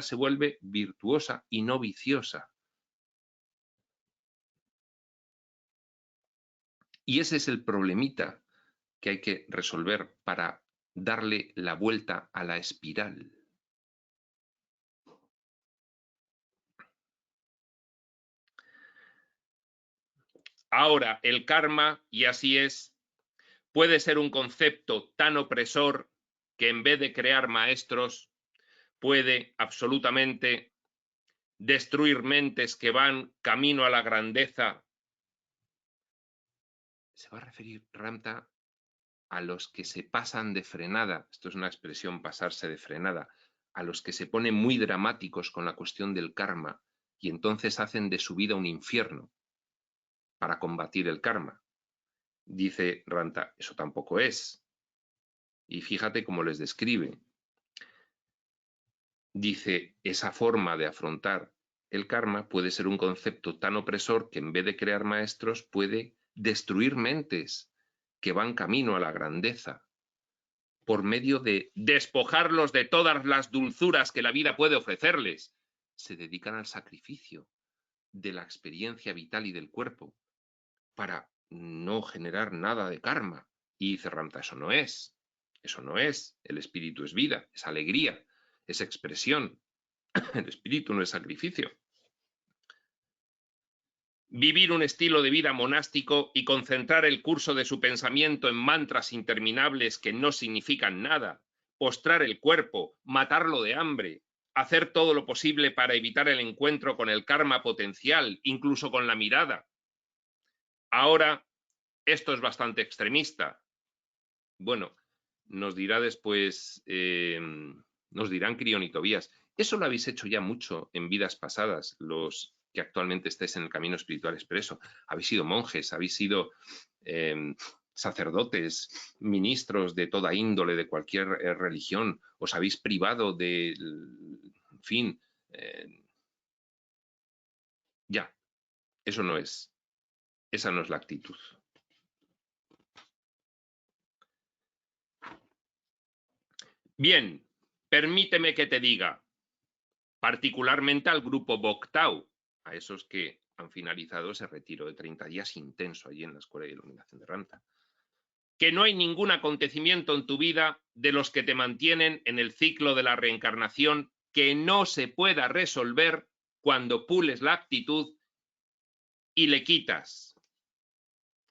Speaker 2: se vuelve virtuosa y no viciosa. Y ese es el problemita que hay que resolver para darle la vuelta a la espiral. Ahora, el karma, y así es, puede ser un concepto tan opresor que en vez de crear maestros, puede absolutamente destruir mentes que van camino a la grandeza. Se va a referir Ramtha a los que se pasan de frenada, esto es una expresión, pasarse de frenada, a los que se ponen muy dramáticos con la cuestión del karma y entonces hacen de su vida un infierno para combatir el karma. Dice Ranta, eso tampoco es. Y fíjate cómo les describe. Dice, esa forma de afrontar el karma puede ser un concepto tan opresor que en vez de crear maestros puede destruir mentes que van camino a la grandeza por medio de despojarlos de todas las dulzuras que la vida puede ofrecerles. Se dedican al sacrificio de la experiencia vital y del cuerpo para no generar nada de karma. Y dice Ramta, eso no es. Eso no es. El espíritu es vida, es alegría, es expresión. El espíritu no es sacrificio. Vivir un estilo de vida monástico y concentrar el curso de su pensamiento en mantras interminables que no significan nada, postrar el cuerpo, matarlo de hambre, hacer todo lo posible para evitar el encuentro con el karma potencial, incluso con la mirada. Ahora, esto es bastante extremista. Bueno, nos dirá después, nos dirán Crión y Tobías, eso lo habéis hecho ya mucho en vidas pasadas, los que actualmente estáis en el camino espiritual expreso. Habéis sido monjes, habéis sido sacerdotes, ministros de toda índole, de cualquier religión, os habéis privado de, en fin, ya, eso no es, esa no es la actitud. Bien, permíteme que te diga, particularmente al grupo Boctau, a esos que han finalizado ese retiro de 30 días intenso allí en la Escuela de Iluminación de Ranta, que no hay ningún acontecimiento en tu vida de los que te mantienen en el ciclo de la reencarnación que no se pueda resolver cuando pules la actitud y le quitas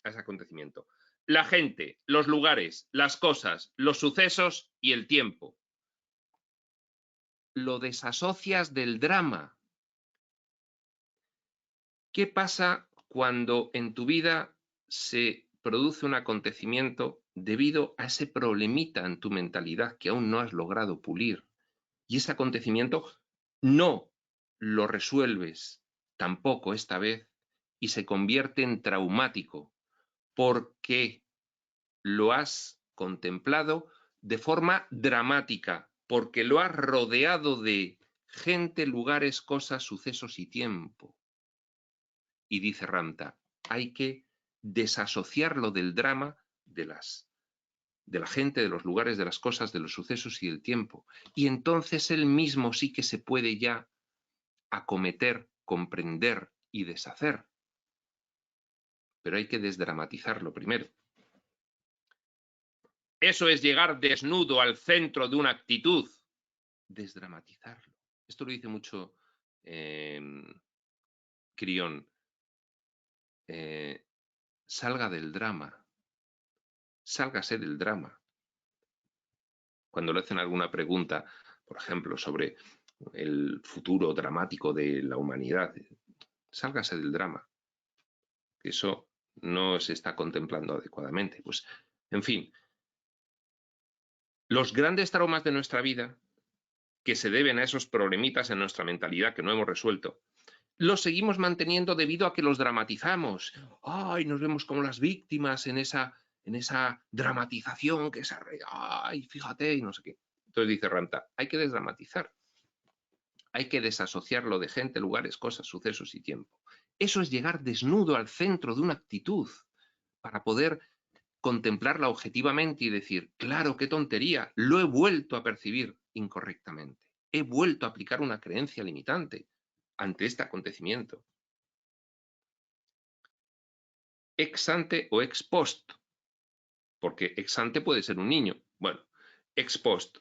Speaker 2: a ese acontecimiento la gente, los lugares, las cosas, los sucesos y el tiempo. Lo desasocias del drama. ¿Qué pasa cuando en tu vida se produce un acontecimiento debido a ese problemita en tu mentalidad que aún no has logrado pulir? Y ese acontecimiento no lo resuelves tampoco esta vez y se convierte en traumático porque lo has contemplado de forma dramática, porque lo has rodeado de gente, lugares, cosas, sucesos y tiempo. Y dice Ranta, hay que desasociarlo del drama de la gente, de los lugares, de las cosas, de los sucesos y del tiempo. Y entonces él mismo sí que se puede ya acometer, comprender y deshacer. Pero hay que desdramatizarlo primero. Eso es llegar desnudo al centro de una actitud. Desdramatizarlo. Esto lo dice mucho Crión. Salga del drama. Sálgase del drama. Cuando le hacen alguna pregunta, por ejemplo, sobre el futuro dramático de la humanidad, sálgase del drama. Eso no se está contemplando adecuadamente. Pues, en fin, los grandes traumas de nuestra vida, que se deben a esos problemitas en nuestra mentalidad que no hemos resuelto, los seguimos manteniendo debido a que los dramatizamos. ¡Ay! Nos vemos como las víctimas en esa dramatización que es ¡ay! Fíjate, y no sé qué. Entonces dice Ranta, hay que desdramatizar. Hay que desasociarlo de gente, lugares, cosas, sucesos y tiempo. Eso es llegar desnudo al centro de una actitud para poder contemplarla objetivamente y decir, claro, qué tontería, lo he vuelto a percibir incorrectamente. He vuelto a aplicar una creencia limitante ante este acontecimiento. Ex ante o ex post, porque ex ante puede ser un niño. Bueno, ex post,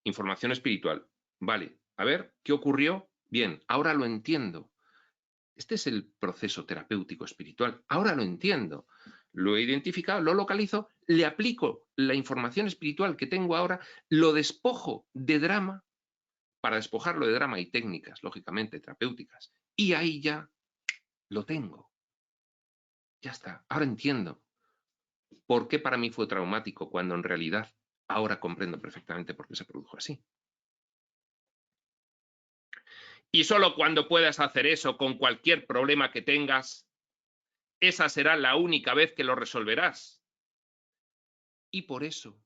Speaker 2: información espiritual. Vale, a ver, ¿qué ocurrió? Bien, ahora lo entiendo. Este es el proceso terapéutico espiritual. Ahora lo entiendo. Lo he identificado, lo localizo, le aplico la información espiritual que tengo ahora, lo despojo de drama, para despojarlo de drama y técnicas, lógicamente, terapéuticas. Y ahí ya lo tengo. Ya está. Ahora entiendo por qué para mí fue traumático cuando en realidad ahora comprendo perfectamente por qué se produjo así. Y solo cuando puedas hacer eso con cualquier problema que tengas, esa será la única vez que lo resolverás. Y por eso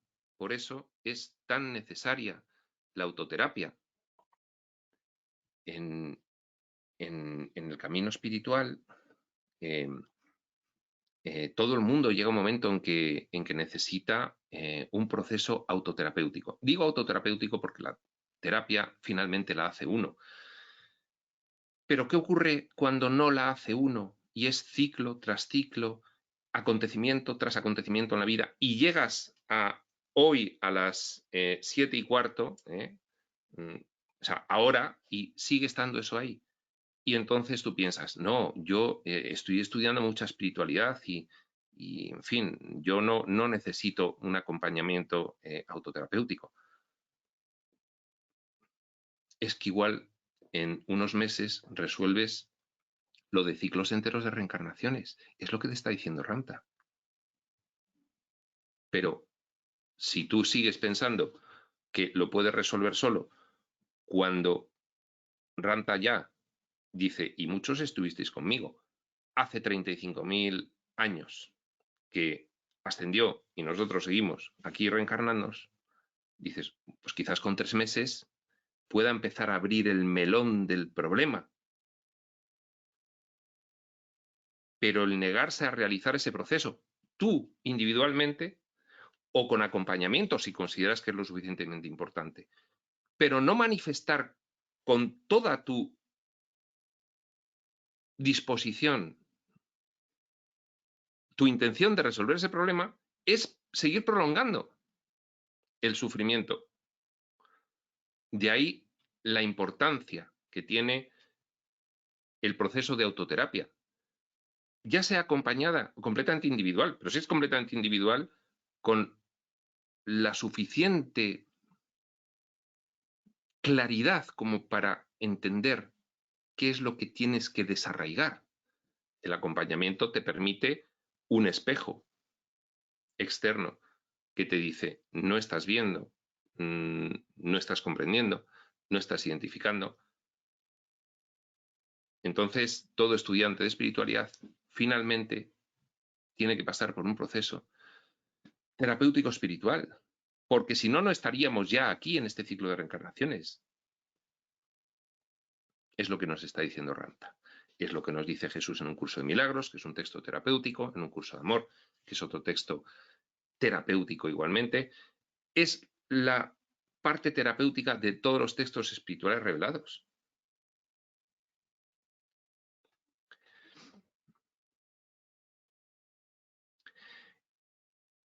Speaker 2: es tan necesaria la autoterapia. En el camino espiritual, todo el mundo llega a un momento en que necesita un proceso autoterapéutico. Digo autoterapéutico porque la terapia finalmente la hace uno. Pero ¿qué ocurre cuando no la hace uno y es ciclo tras ciclo, acontecimiento tras acontecimiento en la vida y llegas a hoy a las 7:15, o sea, ahora, y sigue estando eso ahí? Y entonces tú piensas, no, yo estoy estudiando mucha espiritualidad y, en fin, yo no necesito un acompañamiento autoterapéutico. Es que igual en unos meses resuelves lo de ciclos enteros de reencarnaciones. Es lo que te está diciendo Ramta. Pero si tú sigues pensando que lo puedes resolver solo, cuando Ramta ya dice, y muchos estuvisteis conmigo, hace 35.000 años, que ascendió y nosotros seguimos aquí reencarnándonos, dices, pues quizás con 3 meses pueda empezar a abrir el melón del problema. Pero el negarse a realizar ese proceso, tú individualmente o con acompañamiento si consideras que es lo suficientemente importante, pero no manifestar con toda tu disposición tu intención de resolver ese problema, es seguir prolongando el sufrimiento. De ahí la importancia que tiene el proceso de autoterapia, ya sea acompañada o completamente individual, pero si es completamente individual, con la suficiente claridad como para entender qué es lo que tienes que desarraigar. El acompañamiento te permite un espejo externo que te dice, no estás viendo, no estás comprendiendo, no estás identificando. Entonces, todo estudiante de espiritualidad finalmente tiene que pasar por un proceso terapéutico espiritual, porque si no, no estaríamos ya aquí en este ciclo de reencarnaciones. Es lo que nos está diciendo Ramta. Es lo que nos dice Jesús en un curso de milagros, que es un texto terapéutico, en un curso de amor, que es otro texto terapéutico igualmente. Es la parte terapéutica de todos los textos espirituales revelados.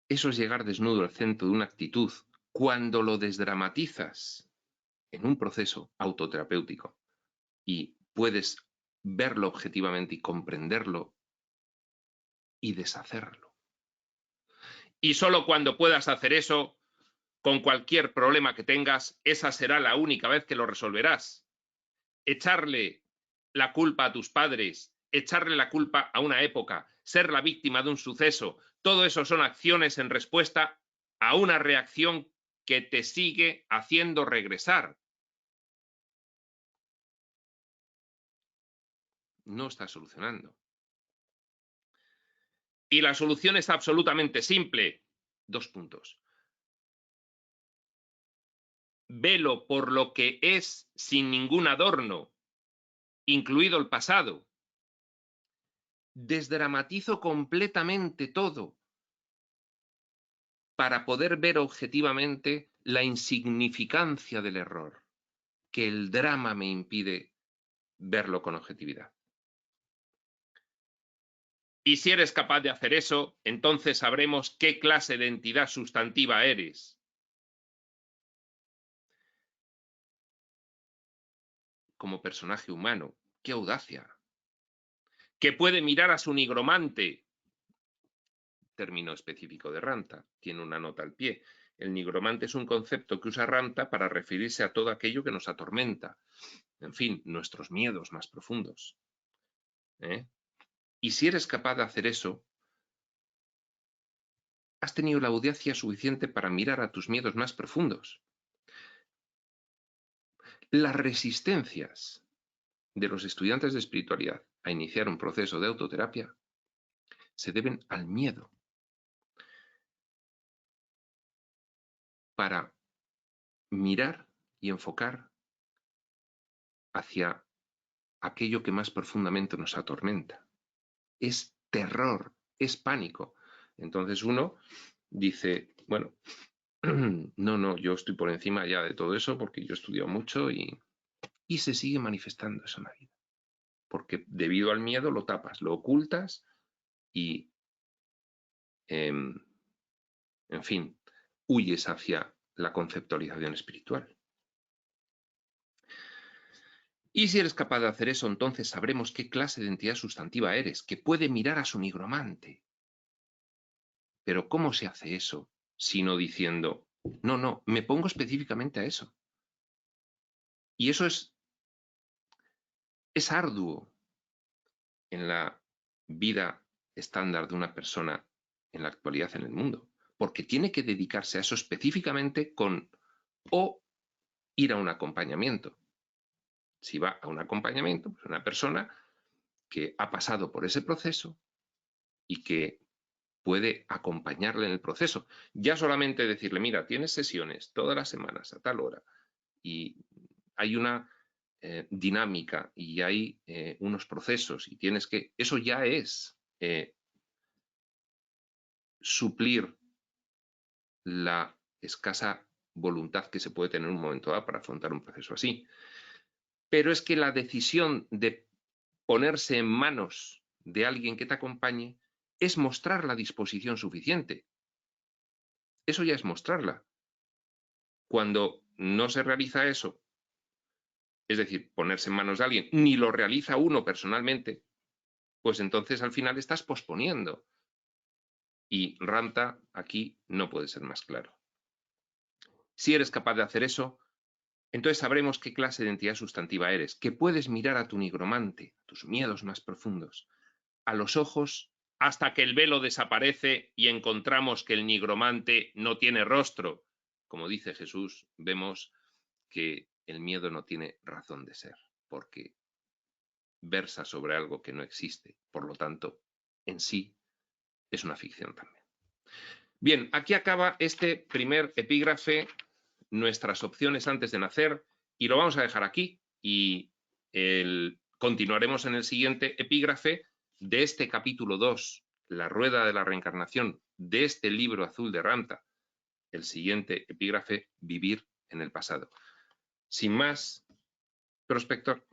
Speaker 2: Eso es llegar desnudo al centro de una actitud cuando lo desdramatizas en un proceso autoterapéutico y puedes verlo objetivamente y comprenderlo y deshacerlo. Y solo cuando puedas hacer eso, con cualquier problema que tengas, esa será la única vez que lo resolverás. Echarle la culpa a tus padres, echarle la culpa a una época, ser la víctima de un suceso, todo eso son acciones en respuesta a una reacción que te sigue haciendo regresar. No está solucionando. Y la solución es absolutamente simple. 2 puntos. Velo por lo que es sin ningún adorno, incluido el pasado. Desdramatizo completamente todo para poder ver objetivamente la insignificancia del error, que el drama me impide verlo con objetividad. Y si eres capaz de hacer eso, entonces sabremos qué clase de entidad sustantiva eres. Como personaje humano, qué audacia. Que puede mirar a su nigromante, término específico de Ramta, tiene una nota al pie. El nigromante es un concepto que usa Ramta para referirse a todo aquello que nos atormenta. En fin, nuestros miedos más profundos. Y si eres capaz de hacer eso, has tenido la audacia suficiente para mirar a tus miedos más profundos. Las resistencias de los estudiantes de espiritualidad a iniciar un proceso de autoterapia se deben al miedo. Para mirar y enfocar hacia aquello que más profundamente nos atormenta. Es terror, es pánico. Entonces uno dice, bueno, no, yo estoy por encima ya de todo eso porque yo he estudiado mucho y se sigue manifestando eso en la vida. Porque debido al miedo lo tapas, lo ocultas y, en fin, huyes hacia la conceptualización espiritual. Y si eres capaz de hacer eso, entonces sabremos qué clase de entidad sustantiva eres, que puede mirar a su nigromante. Pero ¿cómo se hace eso? Sino diciendo, no, me pongo específicamente a eso. Y eso es arduo en la vida estándar de una persona en la actualidad en el mundo, porque tiene que dedicarse a eso específicamente o ir a un acompañamiento. Si va a un acompañamiento, pues una persona que ha pasado por ese proceso y que puede acompañarle en el proceso. Ya solamente decirle, mira, tienes sesiones todas las semanas a tal hora y hay una dinámica y hay unos procesos y tienes que... Eso ya es suplir la escasa voluntad que se puede tener en un momento dado para afrontar un proceso así. Pero es que la decisión de ponerse en manos de alguien que te acompañe es mostrar la disposición suficiente. Eso ya es mostrarla. Cuando no se realiza eso, es decir, ponerse en manos de alguien, ni lo realiza uno personalmente, pues entonces al final estás posponiendo. Y Ramta aquí no puede ser más claro. Si eres capaz de hacer eso, entonces sabremos qué clase de entidad sustantiva eres, que puedes mirar a tu nigromante, a tus miedos más profundos, a los ojos hasta que el velo desaparece y encontramos que el nigromante no tiene rostro. Como dice Jesús, vemos que el miedo no tiene razón de ser, porque versa sobre algo que no existe. Por lo tanto, en sí es una ficción también. Bien, aquí acaba este primer epígrafe, nuestras opciones antes de nacer, y lo vamos a dejar aquí y continuaremos en el siguiente epígrafe de este capítulo 2, la rueda de la reencarnación, de este libro azul de Ramta. El siguiente epígrafe, vivir en el pasado. Sin más, prospector.